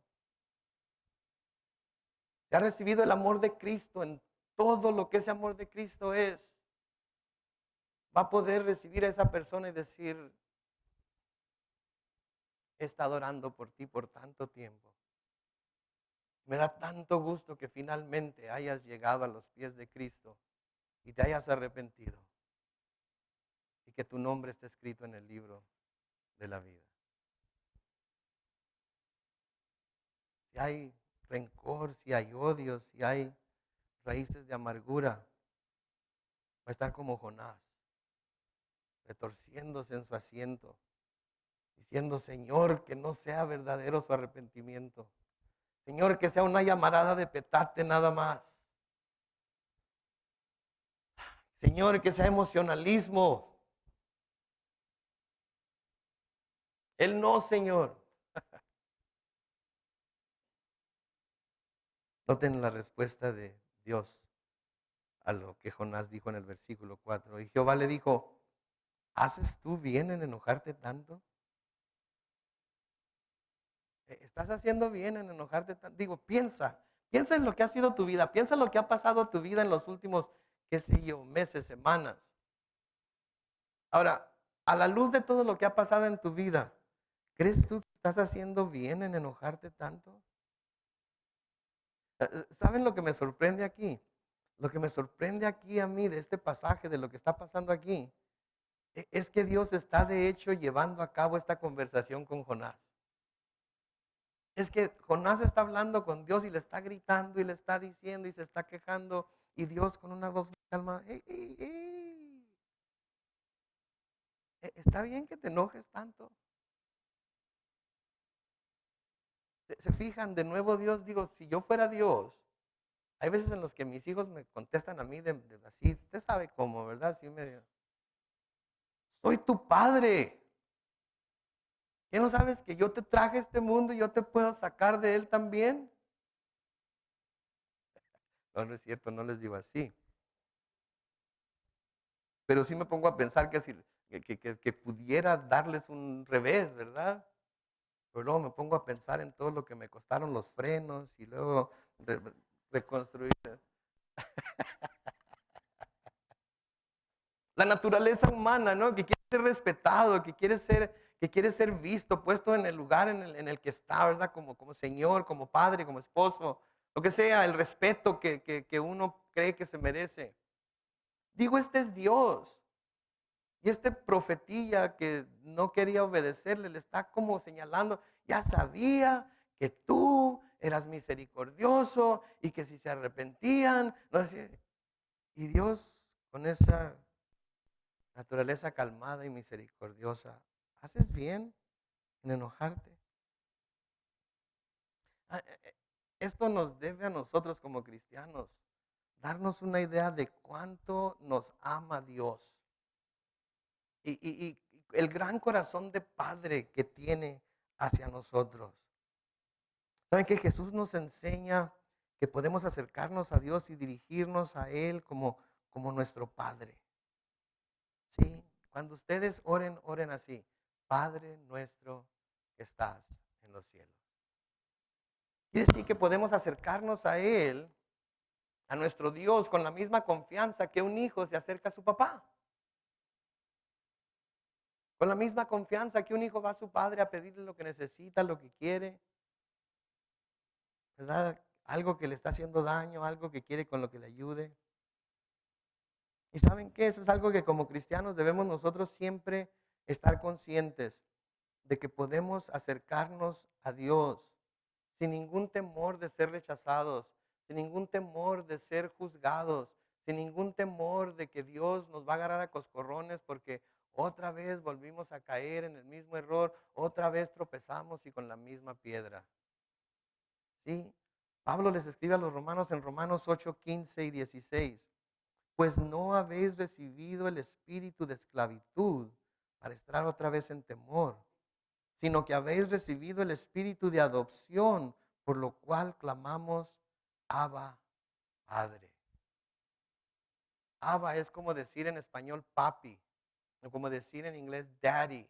Si ha recibido el amor de Cristo en todo lo que ese amor de Cristo es, va a poder recibir a esa persona y decir, he estado orando por ti por tanto tiempo. Me da tanto gusto que finalmente hayas llegado a los pies de Cristo y te hayas arrepentido y que tu nombre esté escrito en el libro de la vida. Si hay rencor, si hay odio, si hay raíces de amargura, va a estar como Jonás, retorciéndose en su asiento, diciendo, Señor, que no sea verdadero su arrepentimiento. Señor, que sea una llamarada de petate nada más. Señor, que sea emocionalismo. Él no, Señor. Noten la respuesta de Dios a lo que Jonás dijo en el versículo 4. Y Jehová le dijo, ¿haces tú bien en enojarte tanto? ¿Estás haciendo bien en enojarte tanto? Digo, piensa en lo que ha sido tu vida, piensa en lo que ha pasado tu vida en los últimos, qué sé yo, meses, semanas. Ahora, a la luz de todo lo que ha pasado en tu vida, ¿crees tú que estás haciendo bien en enojarte tanto? ¿Saben lo que me sorprende aquí? Lo que me sorprende aquí a mí de este pasaje, de lo que está pasando aquí, es que Dios está de hecho llevando a cabo esta conversación con Jonás. Es que Jonás está hablando con Dios y le está gritando y le está diciendo y se está quejando y Dios con una voz calma, ¡ey, ey, ey! ¿Está bien que te enojes tanto? ¿Se fijan? De nuevo Dios, digo, si yo fuera Dios, hay veces en los que mis hijos me contestan a mí así, usted sabe cómo, ¿verdad? Así medio, soy tu padre. ¿Qué no sabes que yo te traje a este mundo y yo te puedo sacar de él también? No, no es cierto, no les digo así. Pero sí me pongo a pensar que pudiera darles un revés, ¿verdad? Pero luego me pongo a pensar en todo lo que me costaron los frenos y luego reconstruir. La naturaleza humana, ¿no? Que quiere ser respetado, que quiere ser visto, puesto en el lugar en el que está, ¿verdad? Como Señor, como Padre, como esposo, lo que sea, el respeto que uno cree que se merece. Digo, este es Dios. Y este profetilla que no quería obedecerle, le está como señalando, ya sabía que tú eras misericordioso y que si se arrepentían, no sé. Y Dios con esa naturaleza calmada y misericordiosa, ¿haces bien en enojarte? Esto nos debe a nosotros como cristianos darnos una idea de cuánto nos ama Dios y el gran corazón de Padre que tiene hacia nosotros. ¿Saben que Jesús nos enseña que podemos acercarnos a Dios y dirigirnos a Él como nuestro Padre? ¿Sí? Cuando ustedes oren, oren así. Padre nuestro que estás en los cielos. Quiere decir que podemos acercarnos a Él a nuestro Dios con la misma confianza que un hijo se acerca a su papá. Con la misma confianza que un hijo va a su padre a pedirle lo que necesita, lo que quiere, ¿verdad? Algo que le está haciendo daño, algo que quiere con lo que le ayude. ¿Y saben qué? Eso es algo que como cristianos debemos nosotros siempre estar conscientes de que podemos acercarnos a Dios sin ningún temor de ser rechazados, sin ningún temor de ser juzgados, sin ningún temor de que Dios nos va a agarrar a coscorrones porque otra vez volvimos a caer en el mismo error, otra vez tropezamos y con la misma piedra. ¿Sí? Pablo les escribe a los romanos en Romanos 8, 15 y 16. Pues no habéis recibido el espíritu de esclavitud para estar otra vez en temor, sino que habéis recibido el espíritu de adopción, por lo cual clamamos, Abba, Padre. Abba es como decir en español papi, o como decir en inglés daddy.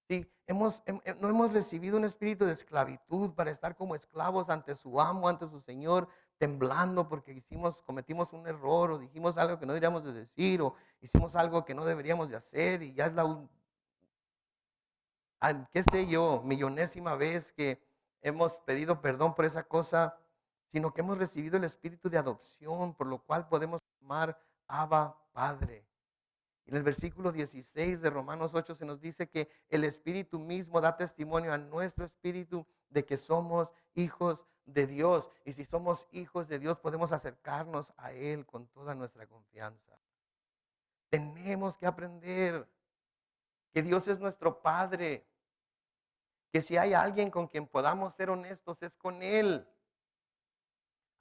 Sí, no hemos recibido un espíritu de esclavitud para estar como esclavos ante su amo, ante su Señor, temblando porque cometimos un error o dijimos algo que no deberíamos de decir o hicimos algo que no deberíamos de hacer y ya es qué sé yo, millonésima vez que hemos pedido perdón por esa cosa, sino que hemos recibido el espíritu de adopción, por lo cual podemos llamar Abba Padre. En el versículo 16 de Romanos 8 se nos dice que el Espíritu mismo da testimonio a nuestro espíritu de que somos hijos de Dios. Y si somos hijos de Dios podemos acercarnos a Él con toda nuestra confianza. Tenemos que aprender que Dios es nuestro Padre, que si hay alguien con quien podamos ser honestos es con Él.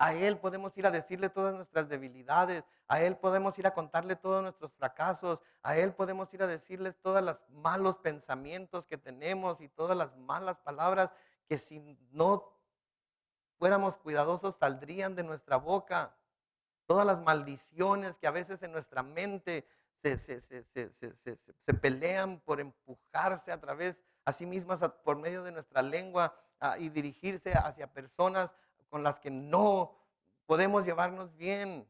A Él podemos ir a decirle todas nuestras debilidades, a Él podemos ir a contarle todos nuestros fracasos, a Él podemos ir a decirles todos los malos pensamientos que tenemos y todas las malas palabras que si no fuéramos cuidadosos saldrían de nuestra boca. Todas las maldiciones que a veces en nuestra mente se pelean por empujarse a través a sí mismas por medio de nuestra lengua y dirigirse hacia personas con las que no podemos llevarnos bien.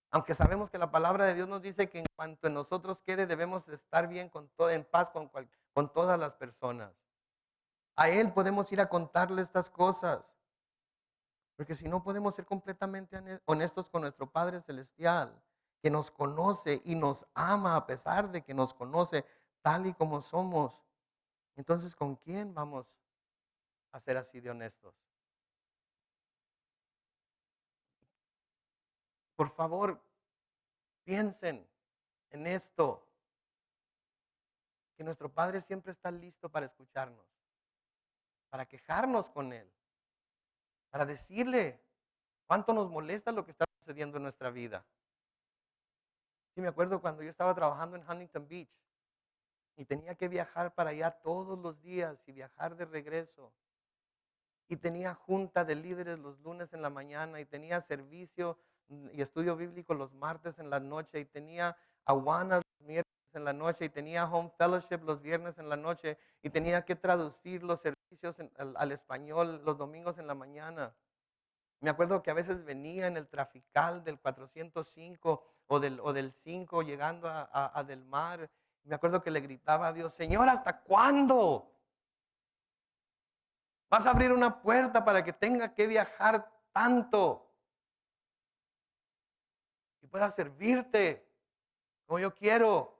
Aunque sabemos que la palabra de Dios nos dice que en cuanto en nosotros quede debemos estar bien en paz con todas las personas. A Él podemos ir a contarle estas cosas. Porque si no podemos ser completamente honestos con nuestro Padre Celestial, que nos conoce y nos ama a pesar de que nos conoce tal y como somos. Entonces, ¿con quién vamos a ser así de honestos? Por favor, piensen en esto, que nuestro Padre siempre está listo para escucharnos, para quejarnos con Él, para decirle cuánto nos molesta lo que está sucediendo en nuestra vida. Sí, me acuerdo cuando yo estaba trabajando en Huntington Beach y tenía que viajar para allá todos los días y viajar de regreso. Y tenía junta de líderes los lunes en la mañana y tenía servicio y estudio bíblico los martes en la noche y tenía Awana los miércoles en la noche y tenía Home Fellowship los viernes en la noche y tenía que traducir los servicios al español los domingos en la mañana. Me acuerdo que a veces venía en el trafical del 405 o del 5 llegando a Del Mar. Me acuerdo que le gritaba a Dios, Señor, ¿hasta cuándo vas a abrir una puerta para que tenga que viajar tanto y pueda servirte como yo quiero?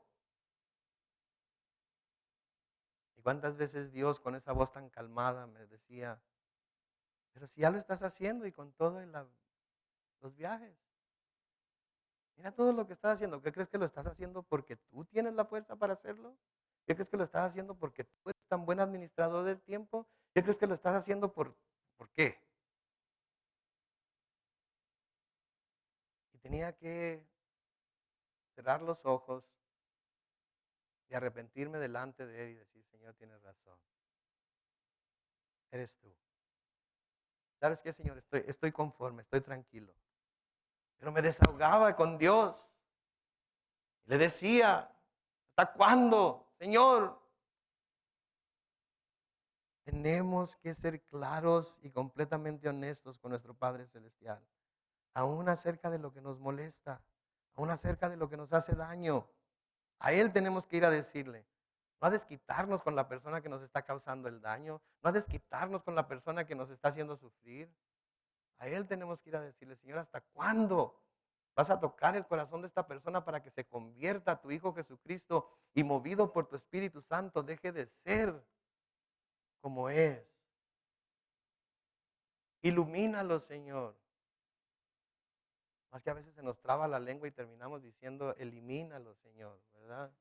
Y cuántas veces Dios con esa voz tan calmada me decía, pero si ya lo estás haciendo y con todo en los viajes. Mira todo lo que estás haciendo. ¿Qué crees que lo estás haciendo porque tú tienes la fuerza para hacerlo? ¿Qué crees que lo estás haciendo porque tú eres tan buen administrador del tiempo? ¿Qué crees que lo estás haciendo por qué? Y tenía que cerrar los ojos y arrepentirme delante de Él y decir, Señor, tienes razón. Eres tú. ¿Sabes qué, Señor? Estoy conforme, estoy tranquilo. Pero me desahogaba con Dios. Y le decía, ¿hasta cuándo, Señor? Tenemos que ser claros y completamente honestos con nuestro Padre Celestial. aún acerca de lo que nos molesta, aún acerca de lo que nos hace daño. A Él tenemos que ir a decirle. No a desquitarnos con la persona que nos está causando el daño, no a desquitarnos con la persona que nos está haciendo sufrir. A Él tenemos que ir a decirle, Señor, ¿hasta cuándo vas a tocar el corazón de esta persona para que se convierta a tu Hijo Jesucristo y movido por tu Espíritu Santo deje de ser como es? Ilumínalo, Señor. Más que a veces se nos traba la lengua y terminamos diciendo, elimínalo, Señor, ¿verdad?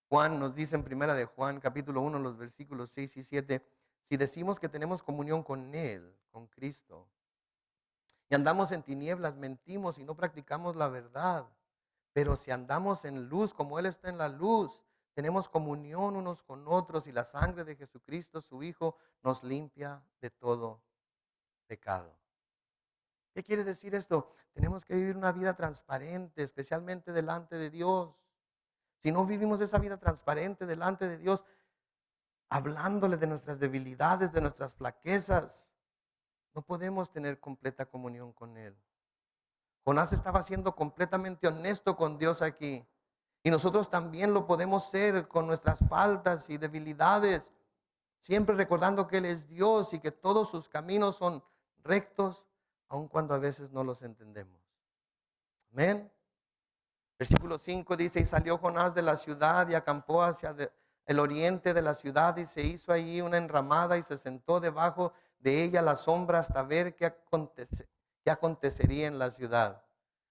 Juan nos dice en primera de Juan, capítulo 1, los versículos 6 y 7, si decimos que tenemos comunión con Él, con Cristo, y andamos en tinieblas, mentimos y no practicamos la verdad. Pero si andamos en luz, como Él está en la luz, tenemos comunión unos con otros y la sangre de Jesucristo, su Hijo, nos limpia de todo pecado. ¿Qué quiere decir esto? Tenemos que vivir una vida transparente, especialmente delante de Dios. Si no vivimos esa vida transparente delante de Dios, hablándole de nuestras debilidades, de nuestras flaquezas, no podemos tener completa comunión con Él. Jonás estaba siendo completamente honesto con Dios aquí. Y nosotros también lo podemos ser con nuestras faltas y debilidades, siempre recordando que Él es Dios y que todos sus caminos son rectos, aun cuando a veces no los entendemos. Amén. Versículo 5 dice, y salió Jonás de la ciudad y acampó hacia el oriente de la ciudad y se hizo allí una enramada y se sentó debajo de ella a la sombra hasta ver qué acontecería en la ciudad.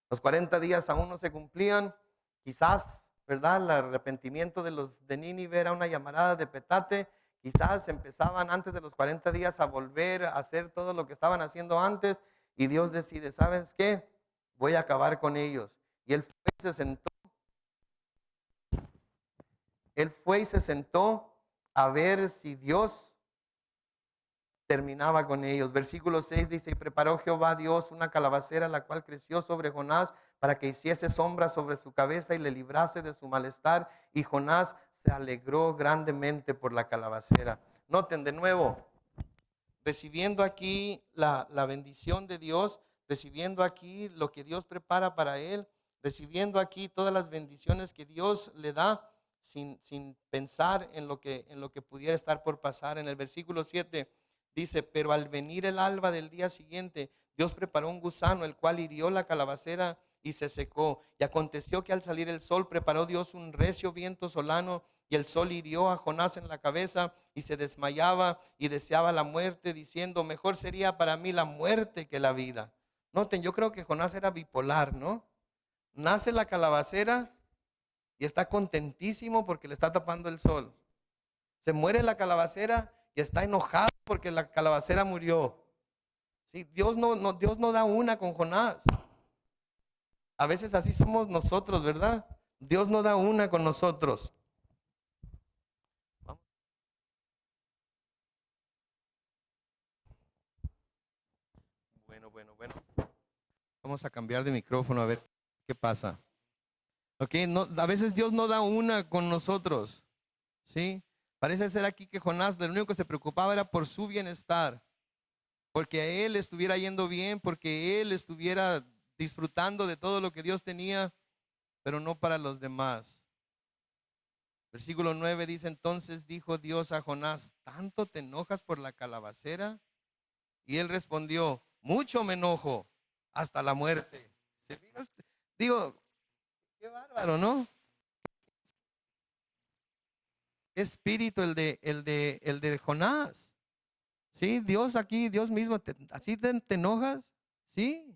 Los 40 días aún no se cumplían, quizás, ¿verdad? El arrepentimiento de los de Nínive era una llamarada de petate, quizás empezaban antes de los 40 días a volver a hacer todo lo que estaban haciendo antes y Dios decide, ¿sabes qué? Voy a acabar con ellos. Y él fue y se sentó. Él fue y se sentó a ver si Dios terminaba con ellos. Versículo 6 dice, y preparó Jehová Dios una calabacera, la cual creció sobre Jonás para que hiciese sombra sobre su cabeza y le librase de su malestar. Y Jonás se alegró grandemente por la calabacera. Noten de nuevo, recibiendo aquí la bendición de Dios, recibiendo aquí lo que Dios prepara para él, recibiendo aquí todas las bendiciones que Dios le da sin pensar en lo que pudiera estar por pasar. En el versículo 7 dice, pero al venir el alba del día siguiente, Dios preparó un gusano, el cual hirió la calabacera y se secó. Y aconteció que al salir el sol, preparó Dios un recio viento solano, y el sol hirió a Jonás en la cabeza y se desmayaba y deseaba la muerte, diciendo, mejor sería para mí la muerte que la vida. Noten, yo creo que Jonás era bipolar, ¿no? Nace la calabacera y está contentísimo porque le está tapando el sol. Se muere la calabacera y está enojado porque la calabacera murió. Sí, Dios no da una con Jonás. A veces así somos nosotros, ¿verdad? Dios no da una con nosotros. Bueno. Vamos a cambiar de micrófono a ver qué pasa. Ok, no, a veces Dios no da una con nosotros. ¿Sí? Parece ser aquí que Jonás lo único que se preocupaba era por su bienestar. Porque a él estuviera yendo bien, porque él estuviera disfrutando de todo lo que Dios tenía, pero no para los demás. Versículo 9 dice, entonces dijo Dios a Jonás, ¿tanto te enojas por la calabacera? Y él respondió, mucho me enojo, hasta la muerte. Digo, qué bárbaro, ¿no? Qué espíritu el de Jonás. Sí, Dios aquí, Dios mismo, ¿así te enojas? Sí.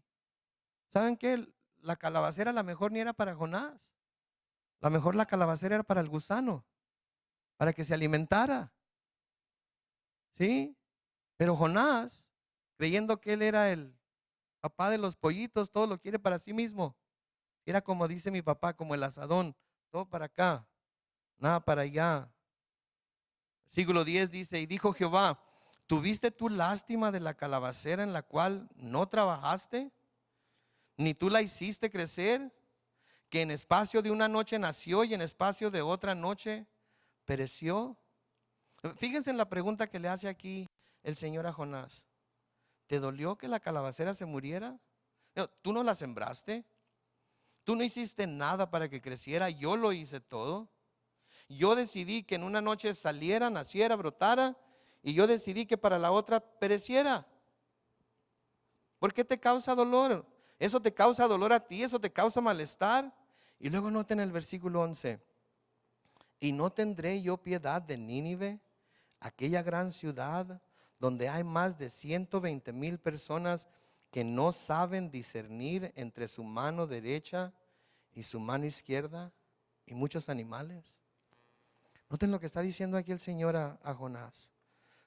¿Saben qué? La calabacera a lo mejor ni era para Jonás. A lo mejor la calabacera era para el gusano, para que se alimentara. ¿Sí? Pero Jonás, creyendo que él era el papá de los pollitos, todo lo quiere para sí mismo. Era como dice mi papá, como el asadón, todo para acá, nada para allá. Versículo 10 dice, y dijo Jehová, ¿tuviste tú lástima de la calabacera en la cual no trabajaste? ¿Ni tú la hiciste crecer? Que en espacio de una noche nació y en espacio de otra noche pereció. Fíjense en la pregunta que le hace aquí el Señor a Jonás? ¿Te dolió que la calabacera se muriera? No, tú no la sembraste. Tú no hiciste nada para que creciera. Yo lo hice todo. Yo decidí que en una noche saliera, naciera, brotara. Y yo decidí que para la otra pereciera. ¿Por qué te causa dolor? Eso te causa dolor a ti, eso te causa malestar. Y luego noten el versículo 11. Y no tendré yo piedad de Nínive, aquella gran ciudad donde hay más de 120,000 personas que no saben discernir entre su mano derecha y su mano izquierda, y muchos animales. Noten lo que está diciendo aquí el Señor a Jonás.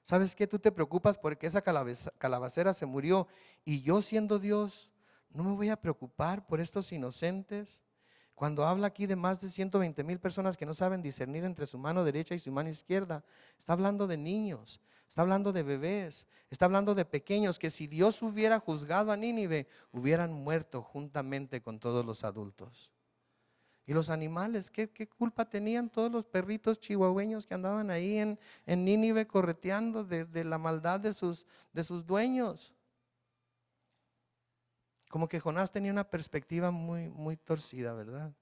¿Sabes qué? Tú te preocupas porque esa calabacera se murió, y yo, siendo Dios, no me voy a preocupar por estos inocentes. Cuando habla aquí de más de 120,000 personas que no saben discernir entre su mano derecha y su mano izquierda, está hablando de niños, está hablando de bebés, está hablando de pequeños que si Dios hubiera juzgado a Nínive, hubieran muerto juntamente con todos los adultos. Y los animales, ¿qué culpa tenían todos los perritos chihuahueños que andaban ahí en Nínive correteando de la maldad de sus dueños? Como que Jonás tenía una perspectiva muy, muy torcida, ¿verdad?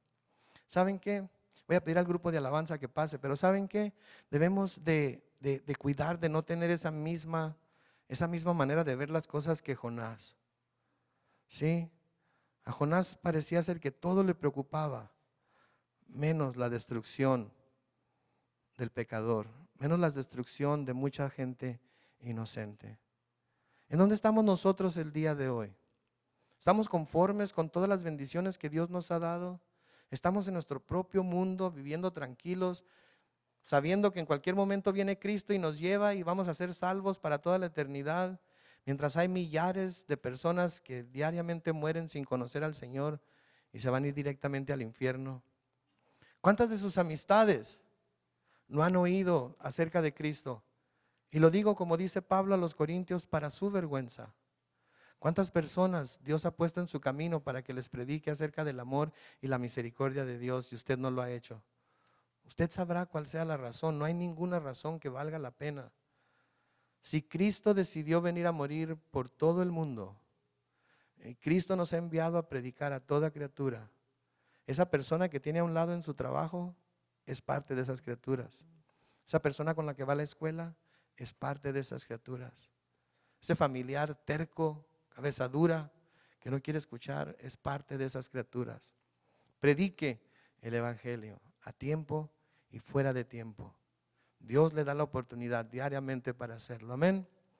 ¿Saben qué? Voy a pedir al grupo de alabanza que pase, pero ¿saben qué? Debemos de cuidar de no tener esa misma manera de ver las cosas que Jonás. ¿Sí? A Jonás parecía ser que todo le preocupaba, menos la destrucción del pecador, menos la destrucción de mucha gente inocente. ¿En dónde estamos nosotros el día de hoy? ¿Estamos conformes con todas las bendiciones que Dios nos ha dado? ¿Estamos en nuestro propio mundo viviendo tranquilos, sabiendo que en cualquier momento viene Cristo y nos lleva y vamos a ser salvos para toda la eternidad? Mientras hay millares de personas que diariamente mueren sin conocer al Señor y se van a ir directamente al infierno. ¿Cuántas de sus amistades no han oído acerca de Cristo? Y lo digo como dice Pablo a los Corintios, para su vergüenza. ¿Cuántas personas Dios ha puesto en su camino para que les predique acerca del amor y la misericordia de Dios, y usted no lo ha hecho? Usted sabrá cuál sea la razón. No hay ninguna razón que valga la pena. Si Cristo decidió venir a morir por todo el mundo, Cristo nos ha enviado a predicar a toda criatura. Esa persona que tiene a un lado en su trabajo es parte de esas criaturas. Esa persona con la que va a la escuela es parte de esas criaturas. Ese familiar terco, cabeza dura, que no quiere escuchar, es parte de esas criaturas. Predique el evangelio a tiempo y fuera de tiempo. Dios le da la oportunidad diariamente para hacerlo. Amén.